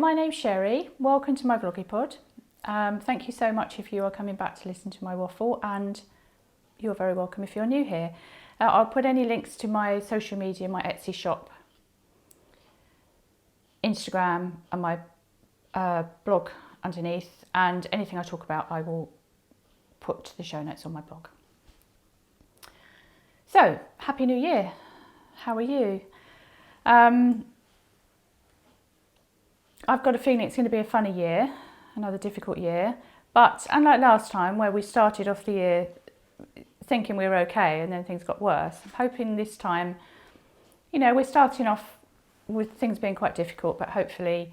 my name's Sherry. Welcome to my Vloggypod. Thank you so much if you are coming back to listen to my waffle, and you're very welcome if you're new here. I'll put any links to my social media, my Etsy shop, Instagram and my blog underneath, and anything I talk about I will put the show notes on my blog. So, Happy New Year. How are you? I've got a feeling it's going to be a funny year, another difficult year, but unlike last time where we started off the year thinking we were okay and then things got worse, I'm hoping this time, you know, we're starting off with things being quite difficult, but hopefully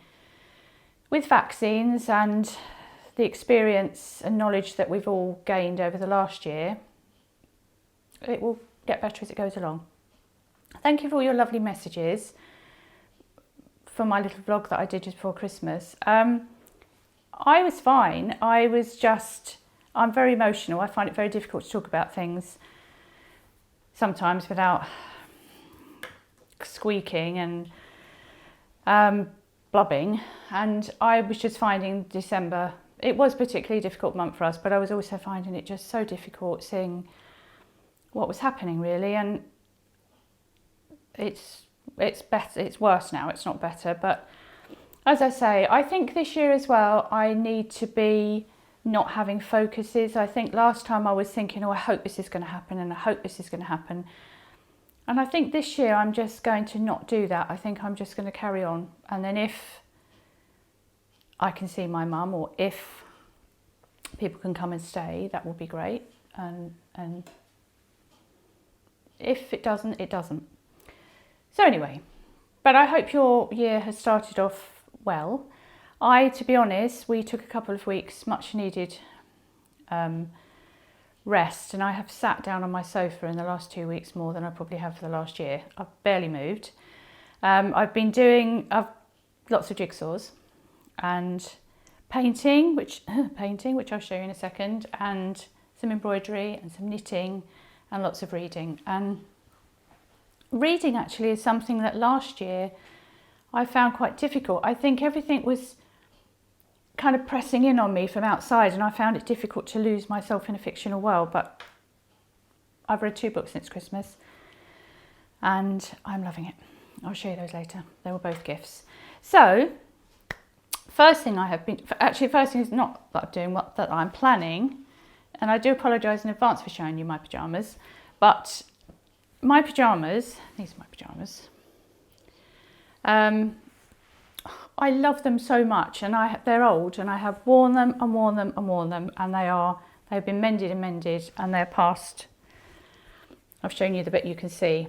with vaccines and the experience and knowledge that we've all gained over the last year, it will get better as it goes along. Thank you for all your lovely messages for my little vlog that I did just before Christmas. I was fine. I'm very emotional. I find it very difficult to talk about things sometimes without squeaking and blubbing. And I was just finding December, it was a particularly difficult month for us, but I was also finding it just so difficult seeing what was happening really. And it's better, it's worse now, it's not better. But as I say, I think this year as well, I need to be not having focuses. I think last time I was thinking, oh, I hope this is going to happen and I hope this is going to happen. And I think this year I'm just going to not do that. I think I'm just going to carry on. And then if I can see my mum, or if people can come and stay, that will be great. And if it doesn't, it doesn't. So anyway, but I hope your year has started off well. To be honest, we took a couple of weeks, much needed rest, and I have sat down on my sofa in the last 2 weeks more than I probably have for the last year. I've barely moved. I've been doing lots of jigsaws and painting, which I'll show you in a second, and some embroidery and some knitting and lots of reading. And reading actually is something that last year I found quite difficult. I think everything was kind of pressing in on me from outside, and I found it difficult to lose myself in a fictional world. But I've read 2 books since Christmas and I'm loving it. I'll show you those later. They were both gifts. So first thing is not that I'm doing, that I'm planning, and I do apologise in advance for showing you my pyjamas, but my pyjamas, these are my pyjamas. I love them so much, and they're old, and I have worn them and worn them and worn them, and they've been mended and mended, and they're past. I've shown you the bit you can see.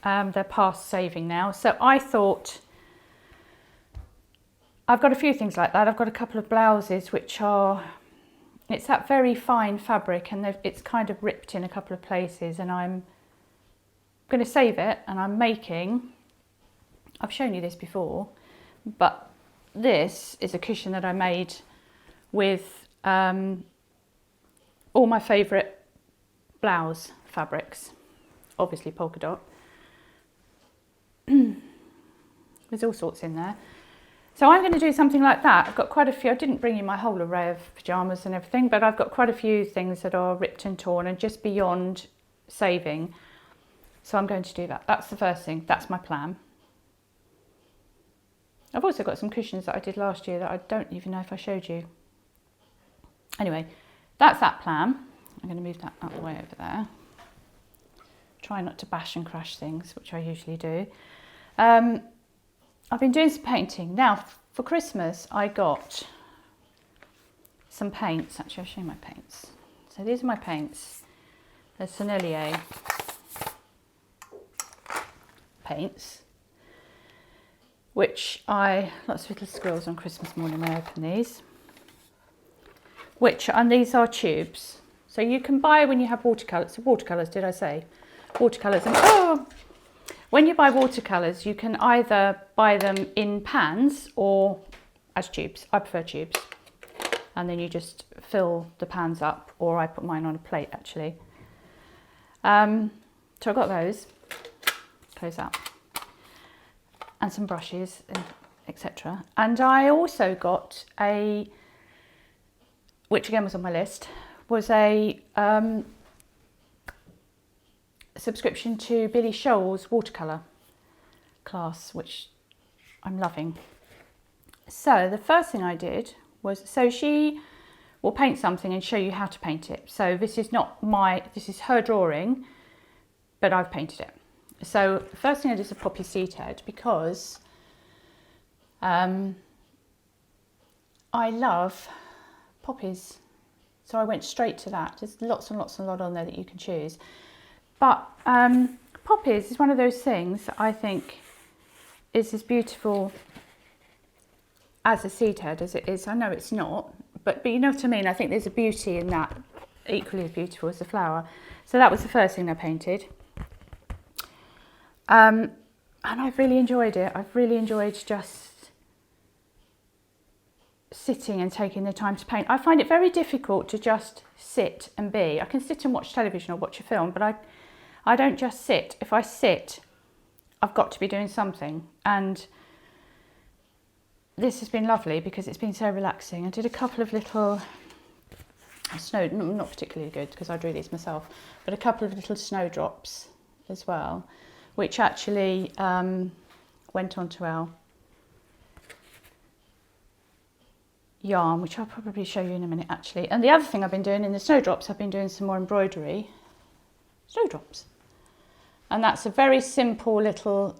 They're past saving now. So I thought, I've got a few things like that. I've got a couple of blouses which it's that very fine fabric, and it's kind of ripped in a couple of places, and I'm going to save it, and I've shown you this before, but this is a cushion that I made with all my favourite blouse fabrics, obviously polka dot. There's all sorts in there. So I'm going to do something like that. I've got quite a few. I didn't bring you my whole array of pyjamas and everything, but I've got quite a few things that are ripped and torn and just beyond saving. So I'm going to do that. That's the first thing. That's my plan. I've also got some cushions that I did last year that I don't even know if I showed you. Anyway, that's that plan. I'm going to move that out the way over there. Try not to bash and crash things, which I usually do. I've been doing some painting. Now, for Christmas, I got some paints. Actually, I'll show you my paints. So these are my paints. They're Sennelier paints, which lots of little squirrels on Christmas morning when I open these, and these are tubes. So you can buy, when you have watercolours, did I say? Watercolours, and when you buy watercolours, you can either buy them in pans or as tubes. I prefer tubes. And then you just fill the pans up, or I put mine on a plate actually. So I've got those, close that, and some brushes, and etc. And I also got a, which again was on my list, was a subscription to Billy Shoal's watercolour class, which I'm loving. So the first thing I did was, so she will paint something and show you how to paint it. So this is not this is her drawing, but I've painted it. So the first thing I did is a poppy seed head, because I love poppies. So I went straight to that. There's lots and lots and lot on there that you can choose. But poppies is one of those things that I think is as beautiful as a seed head as it is. I know it's not, but you know what I mean? I think there's a beauty in that, equally as beautiful as the flower. So that was the first thing I painted. And I've really enjoyed it. I've really enjoyed just sitting and taking the time to paint. I find it very difficult to just sit and be. I can sit and watch television or watch a film, but I don't just sit. If I sit, I've got to be doing something. And this has been lovely because it's been so relaxing. I did a couple of little snow, not particularly good because I drew these myself, but a couple of little snowdrops as well, which actually went onto our yarn, which I'll probably show you in a minute actually. And the other thing I've been doing in the snowdrops, I've been doing some more embroidery snowdrops. And that's a very simple little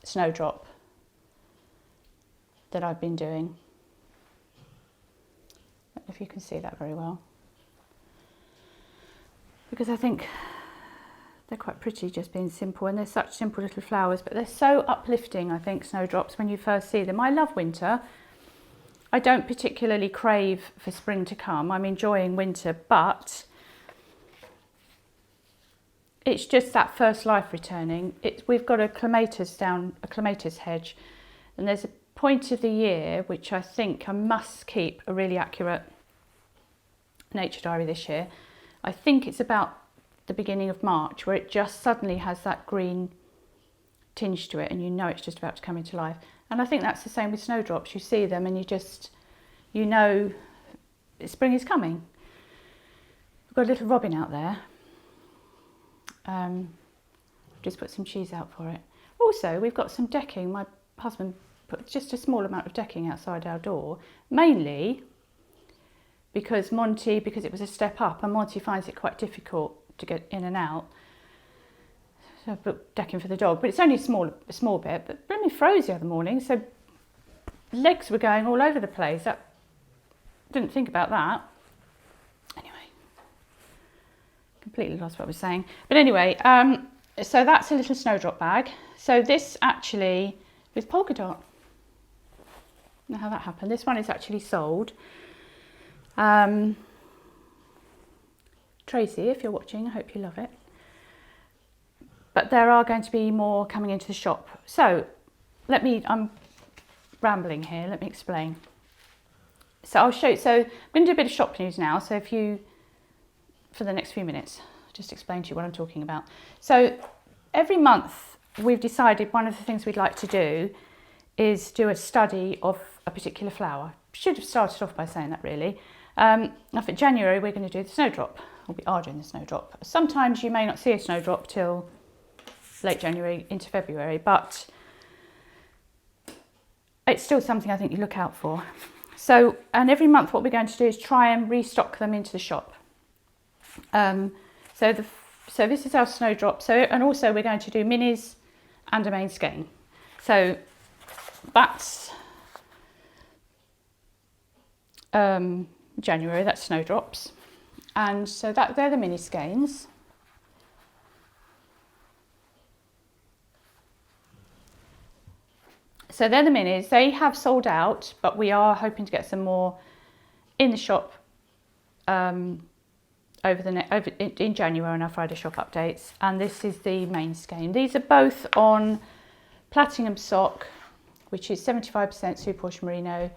snowdrop that I've been doing. I don't know if you can see that very well, because I think they're quite pretty just being simple, and they're such simple little flowers, but they're so uplifting, I think, snowdrops, when you first see them. I love winter. I don't particularly crave for spring to come. I'm enjoying winter, but it's just that first life returning. We've got a clematis hedge, and there's a point of the year which I think I must keep a really accurate nature diary this year. I think it's about the beginning of March, where it just suddenly has that green tinge to it, and you know it's just about to come into life. And I think that's the same with snowdrops. You see them and you know spring is coming. We've got a little robin out there. Just put some cheese out for it. Also, we've got some decking. My husband put just a small amount of decking outside our door, mainly because it was a step up, and Monty finds it quite difficult to get in and out. So I put decking for the dog, but it's only a small bit. But blooming froze the other morning, so legs were going all over the place. I didn't think about that. Anyway, completely lost what I was saying. But anyway, so that's a little snowdrop bag. So this actually with polka dot. I don't know how that happened. This one is actually sold. Tracy, if you're watching, I hope you love it. But there are going to be more coming into the shop. So I'm rambling here, let me explain. So I'll show you, so I'm going to do a bit of shop news now. So for the next few minutes, I'll just explain to you what I'm talking about. So every month we've decided one of the things we'd like to do is do a study of a particular flower. Should have started off by saying that really. Now for January we're going to do the snowdrop, or we are doing the snowdrop. Sometimes you may not see a snowdrop till late January into February, but it's still something I think you look out for. So, and every month what we're going to do is try and restock them into the shop. So this is our snowdrop. So, and also we're going to do minis and a main skein. So that's January, that's snowdrops. And so they're the mini skeins. So they're the minis. They have sold out, but we are hoping to get some more in the shop in January on our Friday shop updates. And this is the main skein. These are both on platinum sock, which is 75% superwash merino,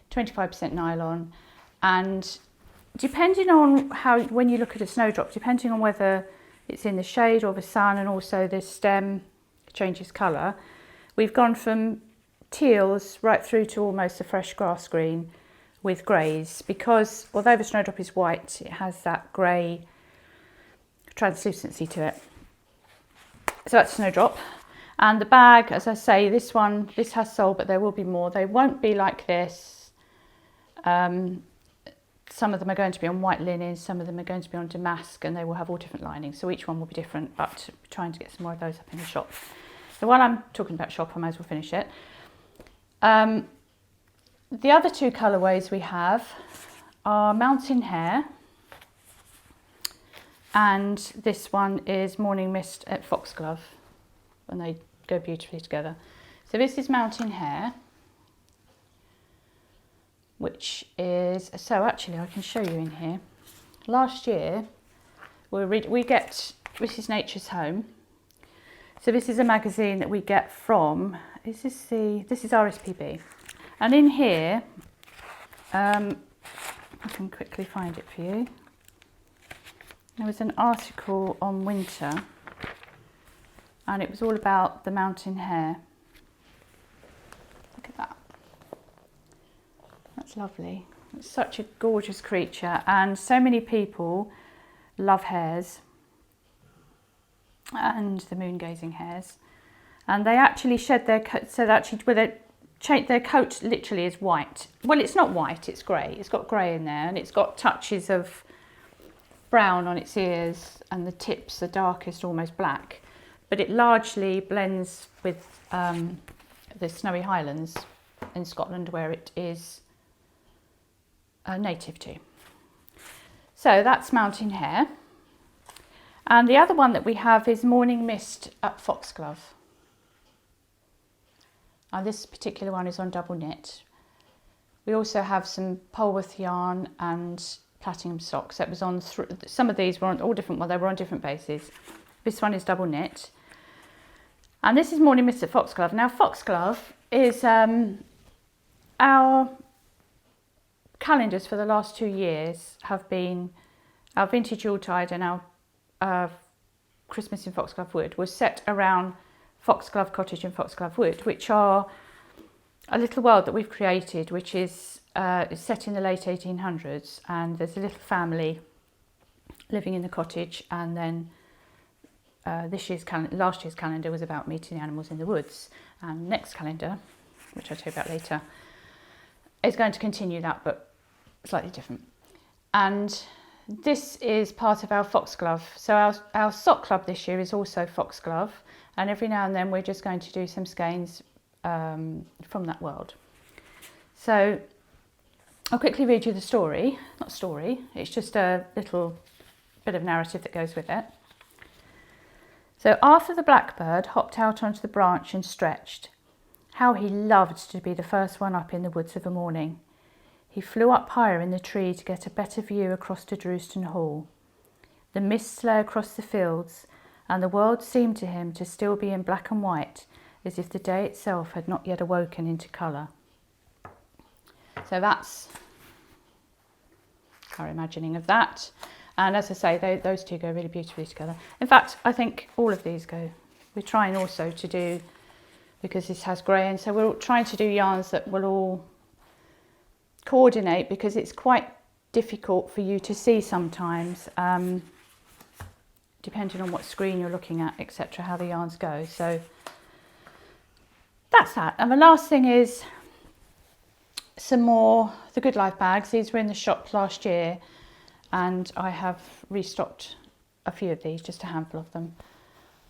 25% nylon. And depending on when you look at a snowdrop, depending on whether it's in the shade or the sun, and also the stem changes colour, we've gone from teals right through to almost a fresh grass green with greys, because although the snowdrop is white, it has that grey translucency to it. So that's snowdrop. And the bag, as I say, this has sold, but there will be more. They won't be like this. Some of them are going to be on white linen, some of them are going to be on damask, and they will have all different linings. So each one will be different, but we're trying to get some more of those up in the shop. So while I'm talking about shop, I might as well finish it. The other two colourways we have are Mountain Hare, and this one is Morning Mist at Foxglove, and they go beautifully together. So this is Mountain Hare, which is, so actually I can show you in here. Last year, we get, this is Nature's Home. So this is a magazine that we get from, this is RSPB. And in here, I can quickly find it for you. There was an article on winter, and it was all about the mountain hare. Look at that. That's lovely. It's such a gorgeous creature, and so many people love hares and the moon gazing hares, and they actually shed their coat, so that actually their coat literally is white. Well, it's not white, it's grey. It's got grey in there, and it's got touches of brown on its ears, and the tips are darkest, almost black, but it largely blends with the snowy highlands in Scotland, where it is native to. So that's Mountain Hare. And the other one that we have is Morning Mist at Foxglove. And this particular one is on double knit. We also have some Polwarth yarn and platinum socks. That was on some of these were on all different, well, they were on different bases. This one is double knit. And this is Morning Mist at Foxglove. Now Foxglove is our calendars for the last 2 years have been our vintage Yuletide and our Christmas in Foxglove Wood was set around Foxglove Cottage and Foxglove Wood, which are a little world that we've created, which is set in the late 1800s, and there's a little family living in the cottage, and then last year's calendar was about meeting animals in the woods, and next calendar, which I'll tell you about later, is going to continue that but slightly different. And this is part of our Foxglove. So our sock club this year is also Foxglove, and every now and then we're just going to do some skeins from that world. So I'll quickly read you the story. Not story, it's just a little bit of narrative that goes with it. So Arthur the blackbird hopped out onto the branch and stretched. How he loved to be the first one up in the woods of a morning. He flew up higher in the tree to get a better view across to Drewston Hall. The mists lay across the fields, and the world seemed to him to still be in black and white, as if the day itself had not yet awoken into colour. So that's our imagining of that. And as I say, those two go really beautifully together. In fact, I think all of these go. We're trying also to do, because this has grey, and so we're trying to do yarns that will all coordinate, because it's quite difficult for you to see sometimes, depending on what screen you're looking at, etc., how the yarns go. So that's that. And the last thing is some more the Good Life bags. These were in the shop last year, and I have restocked a few of these, just a handful of them.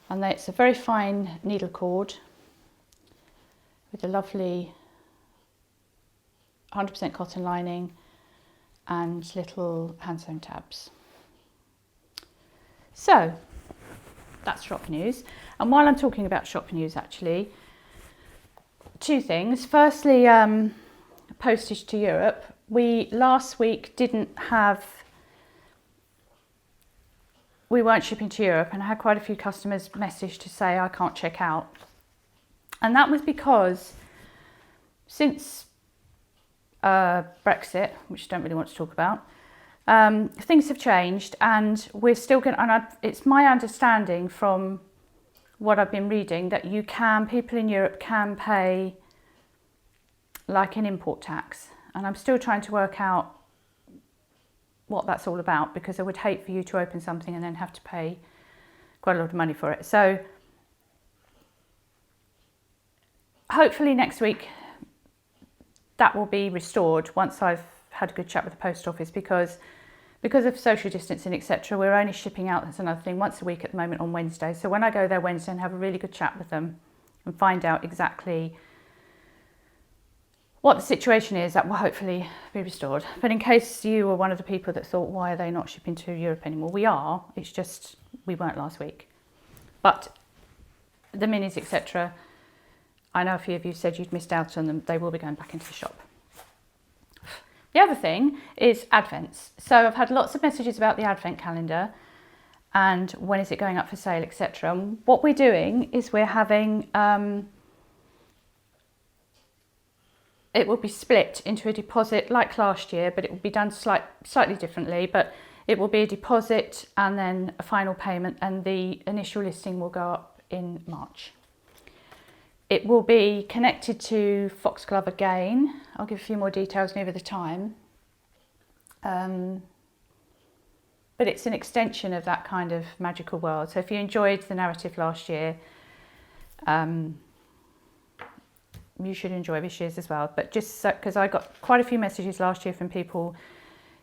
And it's a very fine needle cord with a lovely 100% cotton lining and little hand sewn tabs. So that's shop news. And while I'm talking about shop news, actually, two things. Firstly, postage to Europe. We last week we weren't shipping to Europe, and I had quite a few customers message to say I can't check out. And that was because since Brexit, which I don't really want to talk about, things have changed, and we're still going. And it's my understanding from what I've been reading that people in Europe can pay like an import tax, and I'm still trying to work out what that's all about, because I would hate for you to open something and then have to pay quite a lot of money for it. So hopefully next week that will be restored once I've had a good chat with the post office, because of social distancing, etc. We're only shipping out, that's another thing, once a week at the moment on Wednesday. So when I go there Wednesday and have a really good chat with them and find out exactly what the situation is, that will hopefully be restored. But in case you were one of the people that thought, why are they not shipping to Europe anymore? We are, it's just we weren't last week. But the minis, etc., I know a few of you said you'd missed out on them. They will be going back into the shop. The other thing is Advents. So I've had lots of messages about the Advent calendar and when is it going up for sale, etc. And what we're doing is we're having, it will be split into a deposit like last year, but it will be done slightly differently. But it will be a deposit and then a final payment, and the initial listing will go up in March. It will be connected to Foxglove again. I'll give a few more details nearer the time. But it's an extension of that kind of magical world. So if you enjoyed the narrative last year, you should enjoy this year's as well. But just because I got quite a few messages last year from people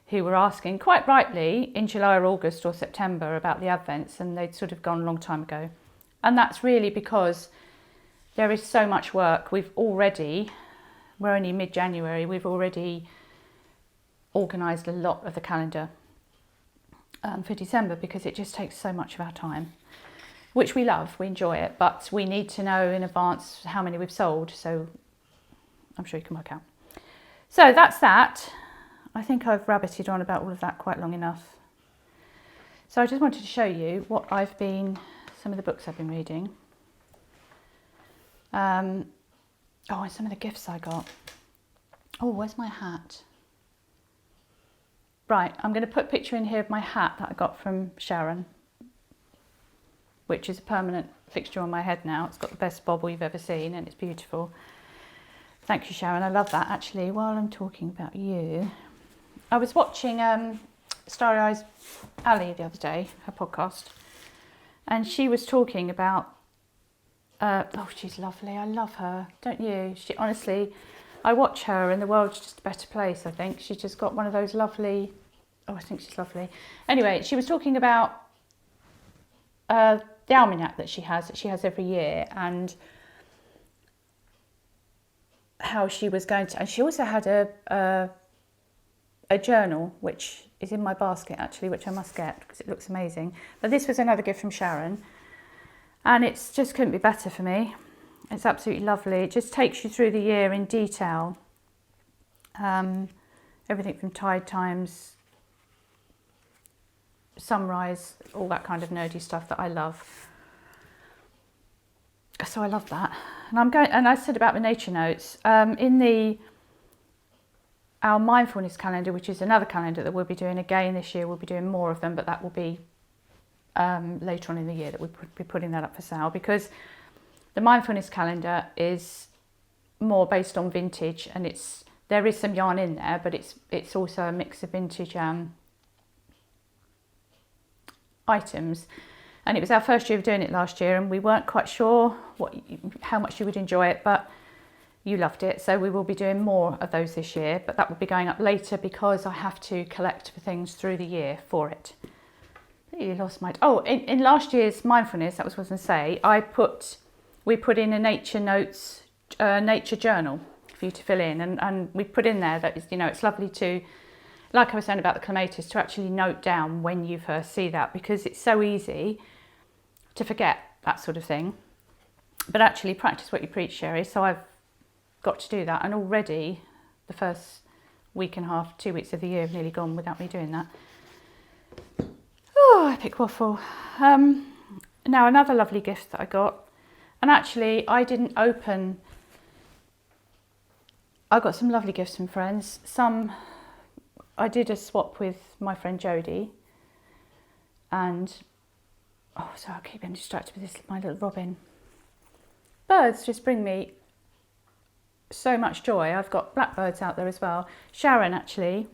who were asking, quite rightly, in July or August or September about the Advents, and they'd sort of gone a long time ago. And that's really because there is so much work. We're only mid-January, we've already organised a lot of the calendar for December, because it just takes so much of our time, which we love, we enjoy it, but we need to know in advance how many we've sold, so I'm sure you can work out. So that's that. I think I've rabbited on about all of that quite long enough. So I just wanted to show you some of the books I've been reading. And some of the gifts I got. Oh, where's my hat? Right, I'm going to put a picture in here of my hat that I got from Sharon, which is a permanent fixture on my head now. It's got the best bobble you've ever seen, and it's beautiful. Thank you, Sharon. I love that. Actually, while I'm talking about you, I was watching Starry Eyes Ali the other day, her podcast, and she was talking about she's lovely. I love her, don't you? Honestly, I watch her and the world's just a better place, I think. She's just got one of those lovely... I think she's lovely. Anyway, she was talking about the almanac that she has every year, and how she was going to... And she also had a journal, which is in my basket, actually, which I must get because it looks amazing. But this was another gift from Sharon. And it's just couldn't be better for me. It's absolutely lovely. It just takes you through the year in detail. Everything from tide times, sunrise, all that kind of nerdy stuff that I love. So I love that. And I said about the nature notes, in our mindfulness calendar, which is another calendar that we'll be doing again this year, we'll be doing more of them, but that will be later on in the year that we'll be putting that up for sale, because the mindfulness calendar is more based on vintage, and there is some yarn in there, but it's also a mix of vintage items. And it was our first year of doing it last year, and we weren't quite sure how much you would enjoy it, but you loved it, so we will be doing more of those this year, but that will be going up later because I have to collect for things through the year for it. You lost my... Oh, in last year's mindfulness, that was what I was going to say, we put in a nature notes, nature journal for you to fill in, and we put in there that it's lovely to, like I was saying about the clematis, to actually note down when you first see that, because it's so easy to forget that sort of thing. But actually practice what you preach, Sherry. So I've got to do that, and already the first week and a half, 2 weeks of the year have nearly gone without me doing that. Oh, epic waffle. Now another lovely gift that I got, and actually I didn't open... I got some lovely gifts from friends. I did a swap with my friend Jodie, and sorry, I keep getting distracted with my little robin. Birds just bring me so much joy. I've got blackbirds out there as well. Sharon actually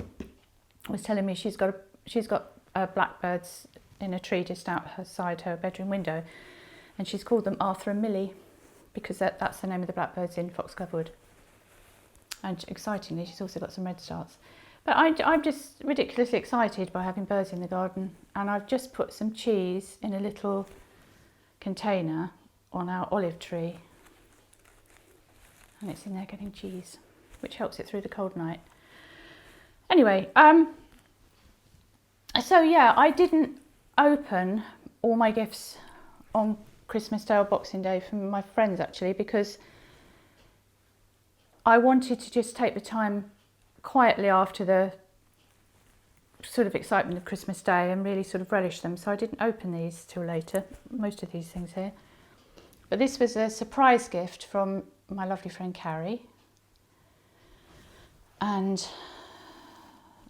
was telling me she's got blackbirds in a tree just outside her bedroom window, and she's called them Arthur and Millie because that's the name of the blackbirds in Foxglove Wood. And excitingly, she's also got some redstarts. But I'm just ridiculously excited by having birds in the garden, and I've just put some cheese in a little container on our olive tree, and it's in there getting cheese, which helps it through the cold night. Anyway, so yeah, I didn't open all my gifts on Christmas Day or Boxing Day from my friends actually, because I wanted to just take the time quietly after the sort of excitement of Christmas Day and really sort of relish them. So I didn't open these till later, most of these things here. But this was a surprise gift from my lovely friend Carrie. And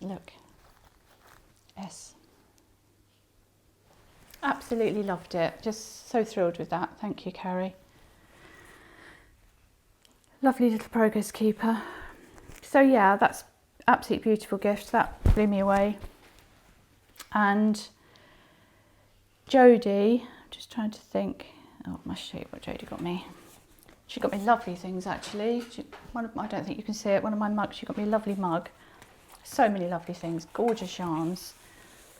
look, yes. Absolutely loved it. Just so thrilled with that. Thank you, Carrie. Lovely little progress keeper. So yeah, that's absolutely beautiful gift. That blew me away. And Jodie, I'm just trying to think. Oh, I must show you what Jodie got me. She got me lovely things actually. I don't think you can see it. One of my mugs. She got me a lovely mug. So many lovely things. Gorgeous yarns.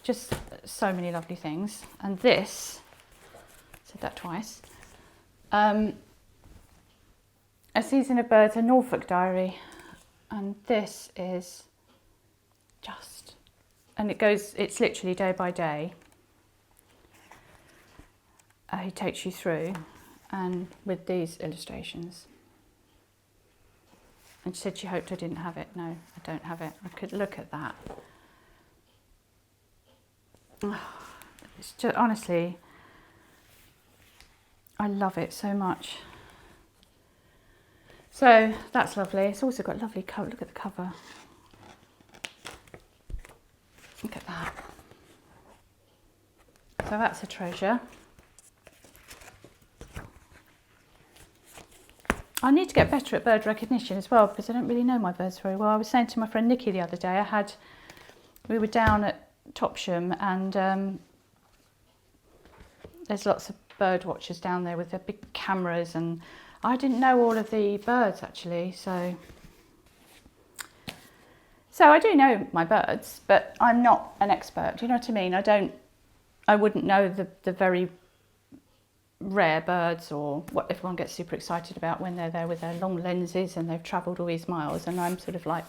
Just so many lovely things. And this, said that twice. A Season of Birds, a Norfolk diary. And this is just, and it's literally day by day. He takes you through, and with these illustrations. And she said she hoped I didn't have it. No, I don't have it. I could look at that. It's just, honestly, I love it so much. So that's lovely. It's also got a lovely cover. Look at the cover. Look at that. So that's a treasure. I need to get better at bird recognition as well, because I don't really know my birds very well. I was saying to my friend Nikki the other day, we were down at Topsham, and there's lots of bird watchers down there with their big cameras, and I didn't know all of the birds actually, so I do know my birds, but I'm not an expert. Do you know what I mean? I wouldn't know the very rare birds, or what everyone gets super excited about when they're there with their long lenses and they've travelled all these miles, and I'm sort of like,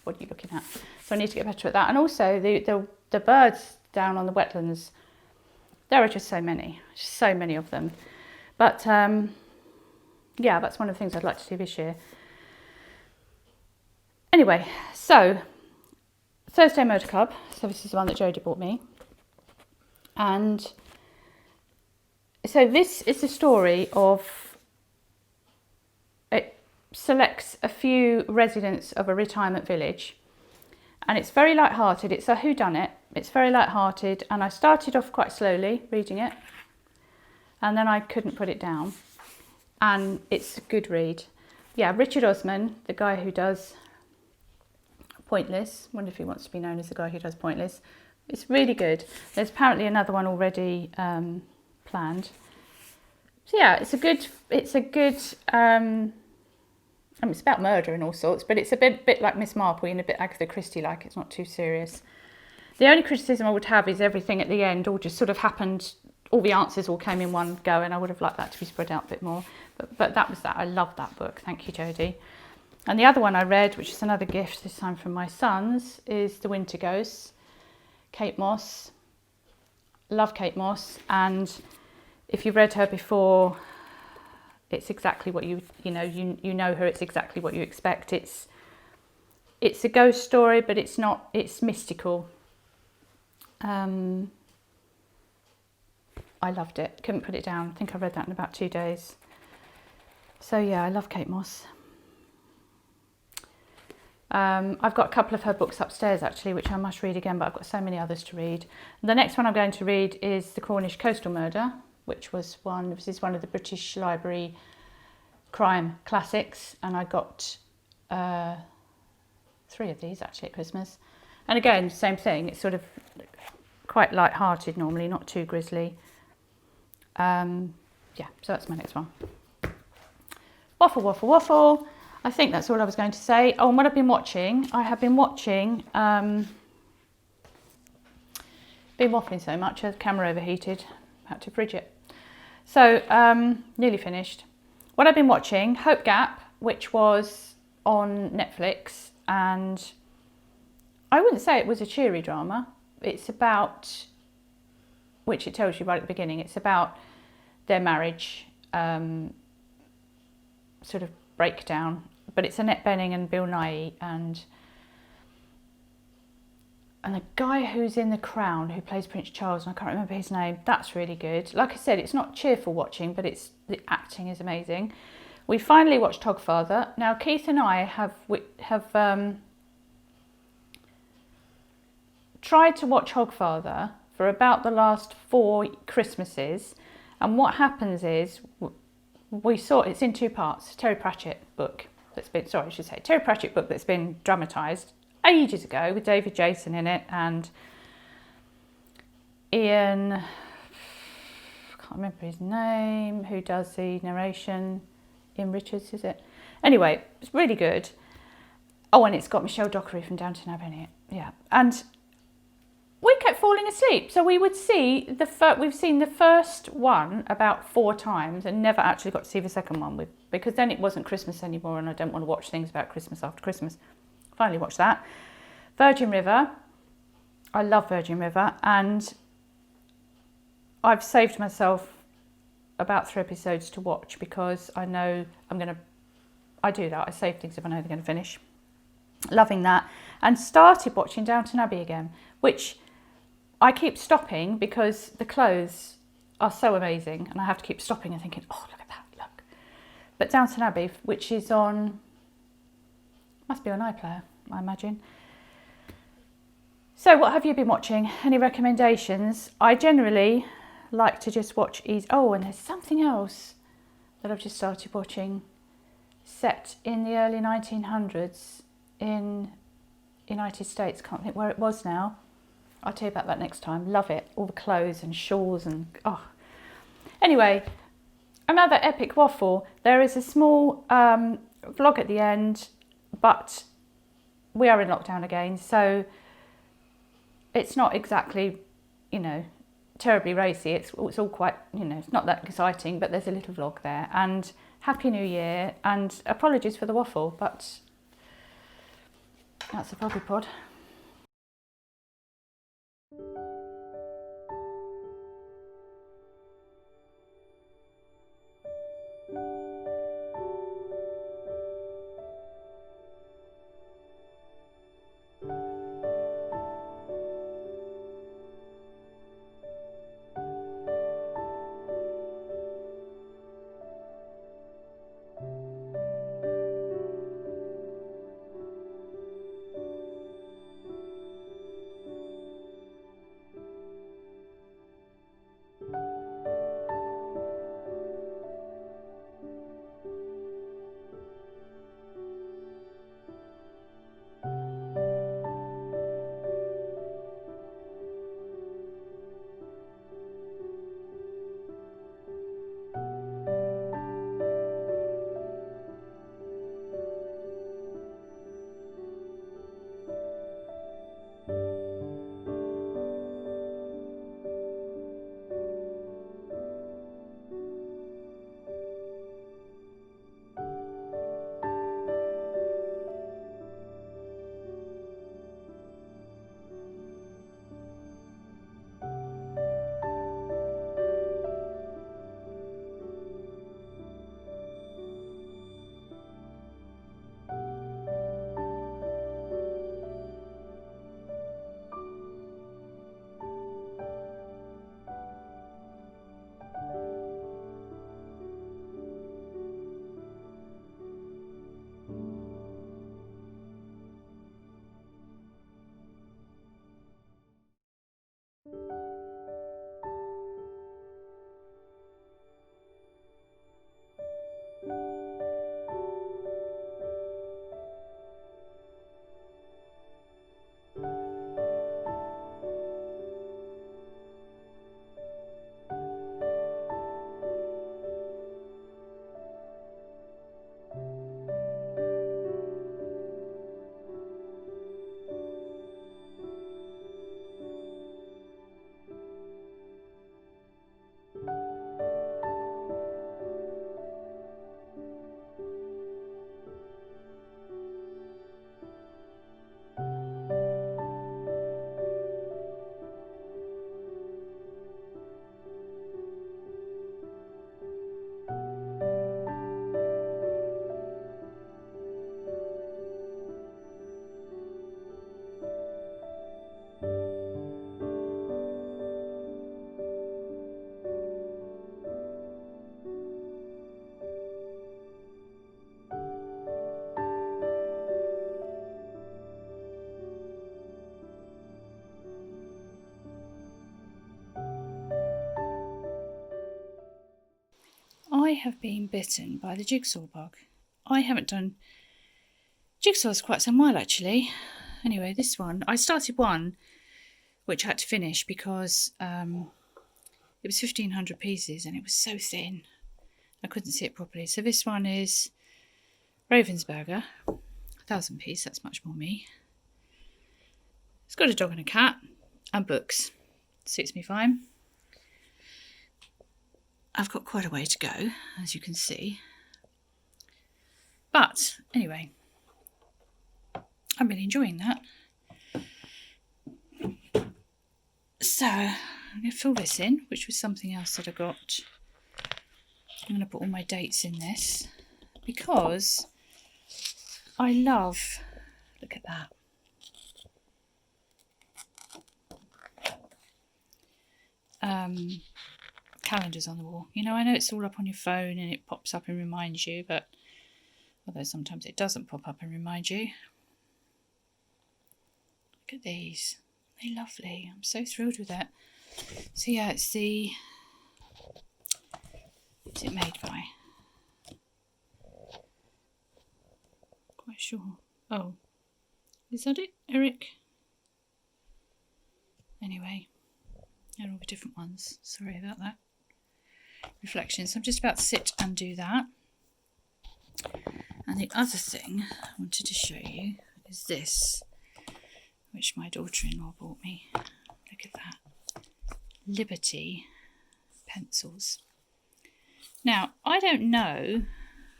what are you looking at? So I need to get better at that. And also the birds down on the wetlands, there are just so many of them. But yeah, that's one of the things I'd like to do this year. Anyway, so Thursday Motor Club. So this is the one that Jodie bought me. And so this is the story of, it selects a few residents of a retirement village. And it's very light-hearted. It's a whodunit. It's very light-hearted. And I started off quite slowly reading it. And then I couldn't put it down. And it's a good read. Yeah, Richard Osman, the guy who does Pointless. I wonder if he wants to be known as the guy who does Pointless. It's really good. There's apparently another one already planned. So yeah, it's a good. I mean, it's about murder and all sorts, but it's a bit like Miss Marple and a bit Agatha Christie-like. It's not too serious. The only criticism I would have is everything at the end all just sort of happened. All the answers all came in one go, and I would have liked that to be spread out a bit more. But that was that. I love that book. Thank you, Jodie. And the other one I read, which is another gift this time from my sons, is The Winter Ghosts. Kate Moss. Love Kate Moss. And if you've read her before, it's exactly what you know her. It's exactly what you expect. It's a ghost story, but it's not. It's mystical. I loved it. Couldn't put it down. I think I read that in about 2 days. So yeah, I love Kate Moss. I've got a couple of her books upstairs actually, which I must read again, but I've got so many others to read. The next one I'm going to read is The Cornish Coastal Murder, which was one of the British Library crime classics, and I got 3 of these actually at Christmas. And again, same thing, it's sort of quite light-hearted normally, not too grisly. Yeah, so that's my next one. Waffle, waffle, waffle. I think that's all I was going to say. Oh, and what I've been watching, I have been watching, been waffling so much, the camera overheated, had to fridge it. So, nearly finished. What I've been watching, Hope Gap, which was on Netflix, and I wouldn't say it was a cheery drama. It's about, which it tells you right at the beginning, it's about their marriage sort of breakdown. But it's Annette Bening and Bill Nighy, and the guy who's in The Crown, who plays Prince Charles, and I can't remember his name. That's really good. Like I said, it's not cheerful watching, but the acting is amazing. We finally watched Hogfather. Now, Keith and I have tried to watch Hogfather for about the last 4 Christmases, and what happens is we saw it's in 2 parts. Terry Pratchett book Terry Pratchett book that's been dramatised ages ago with David Jason in it and Ian, I can't remember his name, who does the narration. Ian Richards, is it? Anyway, it's really good. Oh, and it's got Michelle Dockery from Downton Abbey in it. Yeah, and we kept falling asleep. So we would see we've seen the first one about 4 times and never actually got to see the second one because then it wasn't Christmas anymore, and I don't want to watch things about Christmas after Christmas. Finally watched that. Virgin River. I love Virgin River, and I've saved myself about 3 episodes to watch because I know I do that. I save things if I know they're going to finish. Loving that. And started watching Downton Abbey again, which I keep stopping because the clothes are so amazing, and I have to keep stopping and thinking, oh, look at that, look. But Downton Abbey, which is must be on iPlayer, I imagine. So what have you been watching? Any recommendations? I generally like to just watch easy. Oh, and there's something else that I've just started watching, set in the early 1900s in United States. Can't think where it was now. I'll tell you about that next time. Love it. All the clothes and shawls and Anyway, another epic waffle. There is a small vlog at the end, but we are in lockdown again, so it's not exactly, terribly racy. It's all quite, it's not that exciting, but there's a little vlog there. And Happy New Year, and apologies for the waffle, but that's a Vloggypod. I have been bitten by the jigsaw bug. I haven't done jigsaws quite some while actually. Anyway, this one, I started one which I had to finish because it was 1,500 pieces and it was so thin. I couldn't see it properly. So this one is Ravensburger, 1,000 piece, that's much more me. It's got a dog and a cat and books. Suits me fine. I've got quite a way to go, as you can see. But anyway, I'm really enjoying that. So I'm going to fill this in, which was something else that I got. I'm going to put all my dates in this because I love, look at that. Calendars on the wall. You know, I know it's all up on your phone and it pops up and reminds you, but although sometimes it doesn't pop up and remind you. Look at these. They're lovely. I'm so thrilled with that. So yeah, it's the... What's it made by? Quite sure. Oh. Is that it, Eric? Anyway. They're all the different ones. Sorry about that. Reflections. I'm just about to sit and do that. And the other thing I wanted to show you is this, which my daughter-in-law bought me. Look at that. Liberty pencils. Now, I don't know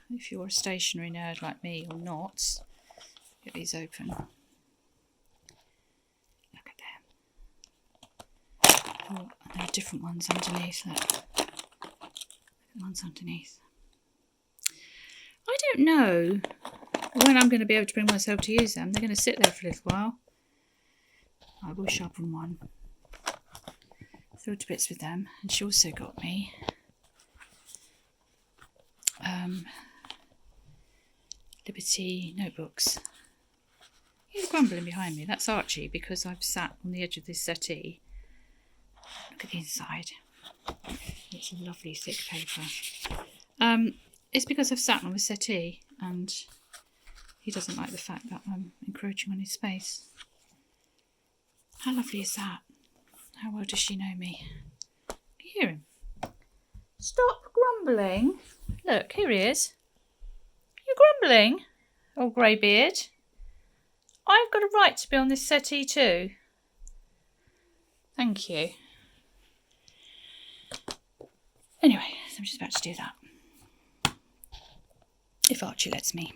if you're a stationery nerd like me or not. Get these open. Look at them. Oh, and there are different ones underneath. Look. The ones underneath. I don't know when I'm going to be able to bring myself to use them. They're going to sit there for a little while. I will sharpen one. Thrilled to bits with them. And she also got me Liberty notebooks. He's grumbling behind me. That's Archie because I've sat on the edge of this settee. Look at the inside. It's a lovely thick paper. It's because I've sat on the settee and he doesn't like the fact that I'm encroaching on his space. How lovely is that? How well does she know me? Can you hear him? Stop grumbling. Look, here he is. You're grumbling, old grey beard. I've got a right to be on this settee too. Thank you. Anyway, so I'm just about to do that. If Archie lets me.